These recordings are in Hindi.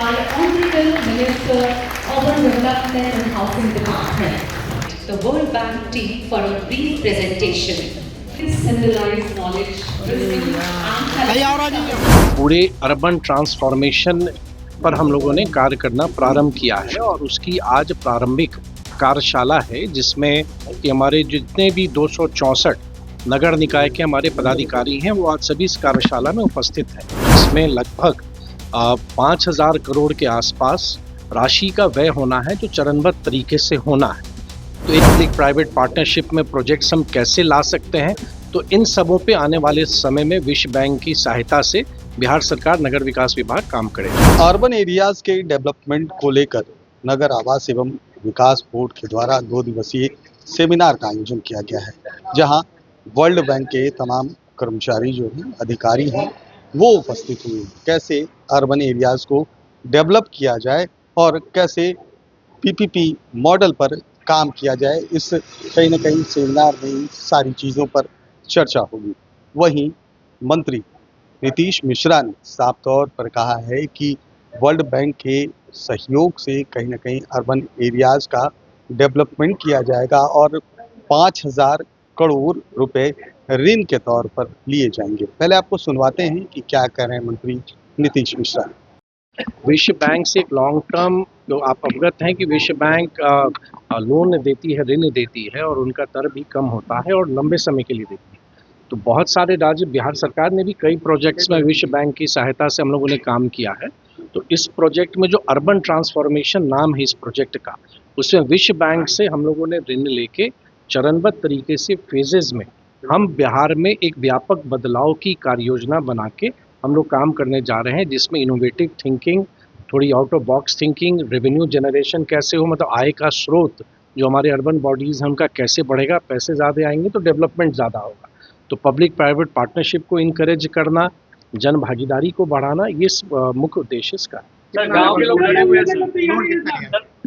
by Honorable Minister, Urban Development and Housing Department. The World Bank team for a brief presentation. Please symbolize knowledge, wisdom and पूरे अर्बन ट्रांसफॉर्मेशन पर हम लोगों ने कार्य करना प्रारंभ किया है और उसकी आज प्रारंभिक कार्यशाला है, जिसमें कि हमारे जितने भी 264 नगर निकाय के हमारे पदाधिकारी हैं वो आज सभी इस कार्यशाला में उपस्थित हैं। इसमें लगभग 5,000 करोड़ के आसपास राशि का व्यय होना है, जो चरणबद्ध तरीके से होना है। तो एक पब्लिक प्राइवेट पार्टनरशिप में प्रोजेक्ट्स हम कैसे ला सकते हैं, तो इन सबों पे आने वाले समय में विश्व बैंक की सहायता से बिहार सरकार नगर विकास विभाग काम करेगा। अर्बन एरियाज के डेवलपमेंट को लेकर नगर आवास एवं विकास बोर्ड के द्वारा 2 दिवसीय सेमिनार का आयोजन किया गया है, जहां वर्ल्ड बैंक के तमाम कर्मचारी जो हैं, अधिकारी हैं, वो उपस्थित हुए। कैसे अर्बन एरियाज को डेवलप किया जाए और कैसे पीपीपी मॉडल पर काम किया जाए, इस कहीं ना कहीं सेमिनार में इन सारी चीज़ों पर चर्चा होगी। वहीं मंत्री नीतीश मिश्रा ने साफ तौर पर कहा है कि वर्ल्ड बैंक के सहयोग से कहीं ना कहीं अर्बन एरियाज का डेवलपमेंट किया जाएगा और 5,000 करोड़ रुपए ऋण के तौर पर लिए जाएंगे। पहले आपको सुनवाते हैं कि क्या कह रहे हैं मंत्री नीतीश मिश्रा। विश्व बैंक से एक लॉन्ग टर्म, जो आप अवगत हैं कि विश्व बैंक लोन देती है, ऋण देती है और उनका दर भी कम होता है और लंबे समय के लिए देती है। तो बहुत सारे राज्य, बिहार सरकार ने भी कई प्रोजेक्ट्स में विश्व बैंक की सहायता से हम लोगों ने काम किया है। तो इस प्रोजेक्ट में जो अर्बन ट्रांसफॉर्मेशन नाम है इस प्रोजेक्ट का, उसमें विश्व बैंक से हम लोगों ने ऋण लेके चरणबद्ध तरीके से फेजेस में हम बिहार में एक व्यापक बदलाव की कार्य योजना बना के हम लोग काम करने जा रहे हैं, जिसमें इनोवेटिव थिंकिंग, थोड़ी out of box thinking, revenue generation कैसे हो, मतलब आय का स्रोत जो हमारे अर्बन बॉडीज़ हैं उनका कैसे बढ़ेगा, पैसे ज़्यादा आएंगे तो डेवलपमेंट ज़्यादा होगा। तो पब्लिक प्राइवेट पार्टनरशिप को इनकरेज करना, जन भागीदारी को बढ़ाना, ये मुख्य उद्देश्य इसका है।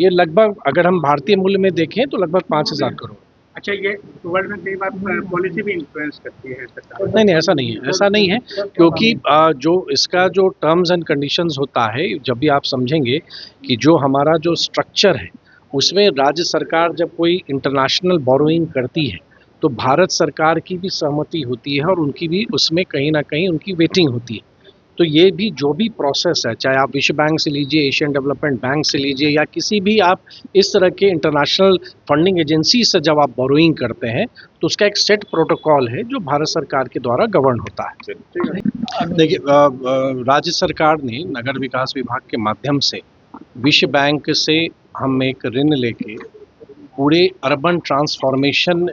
ये लगभग, अगर हम भारतीय मूल्य में देखें तो लगभग 5,000 करोड़। अच्छा, ये वर्ल्ड बैंक कई बार पॉलिसी भी इन्फ्लुएंस करती है सरकार? नहीं, ऐसा नहीं है, ऐसा नहीं है, क्योंकि जो इसका जो टर्म्स एंड कंडीशंस होता है, जब भी आप समझेंगे कि जो हमारा जो स्ट्रक्चर है उसमें राज्य सरकार जब कोई इंटरनेशनल बोरोइंग करती है तो भारत सरकार की भी सहमति होती है और उनकी भी उसमें कहीं ना कहीं उनकी वेटिंग होती है। तो ये भी जो भी प्रोसेस है, चाहे आप विश्व बैंक से लीजिए, एशियन डेवलपमेंट बैंक से लीजिए, या किसी भी आप इस तरह के इंटरनेशनल फंडिंग एजेंसी से जब आप बोरोइंग करते हैं तो उसका एक सेट प्रोटोकॉल है जो भारत सरकार के द्वारा गवर्न होता है। देखिए, राज्य सरकार ने नगर विकास विभाग के माध्यम से विश्व बैंक से हम एक ऋण लेके पूरे अर्बन ट्रांसफॉर्मेशन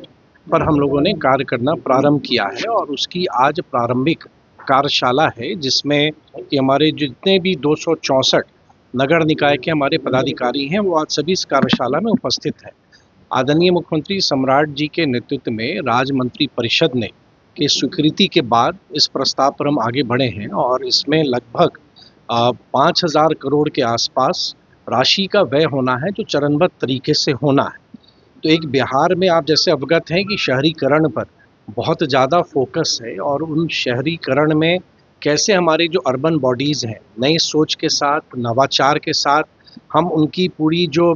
पर हम लोगों ने कार्य करना प्रारंभ किया है और उसकी आज प्रारंभिक कार्यशाला है, जिसमें कि हमारे जितने भी 264 नगर निकाय के हमारे पदाधिकारी हैं वो आज सभी इस कार्यशाला में उपस्थित हैं। आदरणीय मुख्यमंत्री सम्राट जी के नेतृत्व में राज्य मंत्री परिषद ने की स्वीकृति के बाद इस प्रस्ताव पर हम आगे बढ़े हैं और इसमें लगभग 5,000 करोड़ के आसपास राशि का व्यय होना है, जो चरणबद्ध तरीके से होना है। तो एक बिहार में आप जैसे अवगत हैं कि शहरीकरण पर बहुत ज़्यादा फोकस है और उन शहरीकरण में कैसे हमारी जो अर्बन बॉडीज़ हैं, नई सोच के साथ, नवाचार के साथ हम उनकी पूरी जो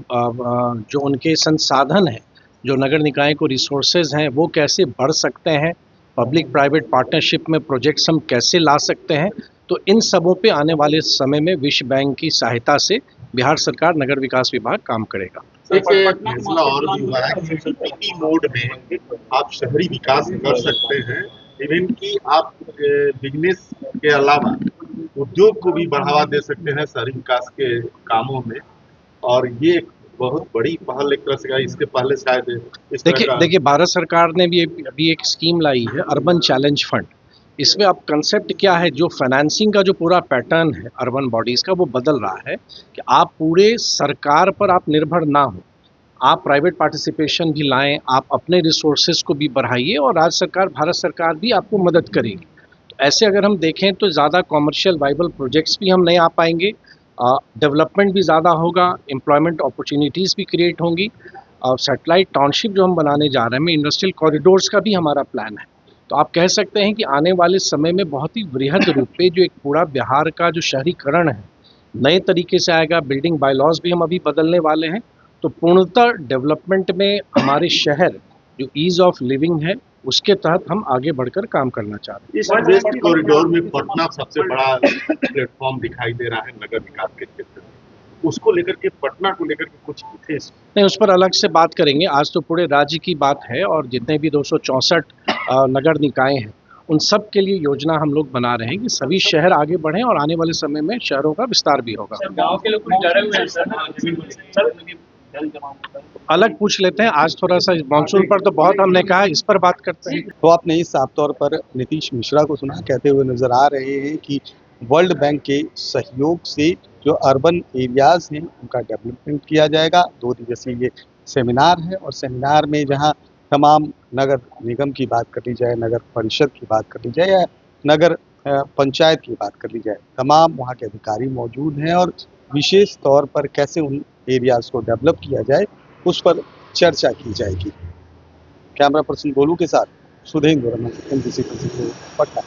उनके संसाधन हैं, जो नगर निकाय को रिसोर्सेज हैं, वो कैसे बढ़ सकते हैं, पब्लिक प्राइवेट पार्टनरशिप में प्रोजेक्ट्स हम कैसे ला सकते हैं। तो इन सबों पे आने वाले समय में विश्व बैंक की सहायता से बिहार सरकार नगर विकास विभाग काम करेगा। एक फैसला और भी हुआ है कि पीपीपी मोड में आप शहरी विकास कर सकते हैं, इवन कि आप बिजनेस के अलावा उद्योग को भी बढ़ावा दे सकते हैं शहरी विकास के कामों में, और ये एक बहुत बड़ी पहल एक तरह से। इसके पहले शायद देखिए भारत सरकार ने भी अभी एक स्कीम लाई है, अर्बन चैलेंज फंड। इसमें अब कंसेप्ट क्या है, जो फाइनेंसिंग का जो पूरा पैटर्न है अर्बन बॉडीज़ का, वो बदल रहा है कि आप पूरे सरकार पर आप निर्भर ना हो, आप प्राइवेट पार्टिसिपेशन भी लाएं, आप अपने रिसोर्सेज को भी बढ़ाइए और राज्य सरकार, भारत सरकार भी आपको मदद करेगी। तो ऐसे अगर हम देखें तो ज़्यादा कॉमर्शियल वाइबल प्रोजेक्ट्स भी हम नहीं आ पाएंगे, डेवलपमेंट भी ज़्यादा होगा, एम्प्लॉयमेंट अपॉर्चुनिटीज़ भी क्रिएट होंगी। और सैटेलाइट टाउनशिप जो हम बनाने जा रहे हैं, इंडस्ट्रियल कॉरिडोर्स का भी हमारा प्लान है। तो आप कह सकते हैं कि आने वाले समय में बहुत ही वृहद रूप पे जो एक पूरा बिहार का जो शहरीकरण है, नए तरीके से आएगा, बिल्डिंग बायलॉज भी हम अभी बदलने वाले हैं। तो पूर्णतः डेवलपमेंट में हमारे शहर जो ईज ऑफ लिविंग है उसके तहत हम आगे बढ़कर काम करना चाहते हैं। इस वेस्ट कॉरिडोर में पटना सबसे बड़ा प्लेटफॉर्म दिखाई ददे रहा है नगर विकास के क्षेत्र में, उसको लेकर के, पटना को लेकर के कुछ थे? नहीं, उस पर अलग से बात करेंगे। आज तो पूरे राज्य की बात है और जितने भी 264 नगर निकाय हैं उन सब के लिए योजना हम लोग बना रहे हैं कि सभी शहर आगे बढ़ें और आने वाले समय में शहरों का विस्तार भी होगा। गांव के लोग कुछ डरे हुए हैं सर, अलग पूछ लेते हैं। आज थोड़ा सा मानसून पर तो बहुत हमने कहा, इस पर बात करते हैं। तो आपने ही साफ तौर पर नीतीश मिश्रा को सुना कहते हुए नजर आ रहे हैं कि वर्ल्ड बैंक के सहयोग से जो अर्बन एरियाज हैं उनका डेवलपमेंट किया जाएगा। 2 दिवसीय ये सेमिनार है और सेमिनार में जहां तमाम नगर निगम की बात कर ली जाए, नगर परिषद की बात कर ली जाए या नगर पंचायत की बात कर ली जाए, तमाम वहां के अधिकारी मौजूद हैं और विशेष तौर पर कैसे उन एरियाज को डेवलप किया जाए उस पर चर्चा की जाएगी। कैमरा पर्सन गोलू के साथ सुधेंद्र रमन, NBC पटना।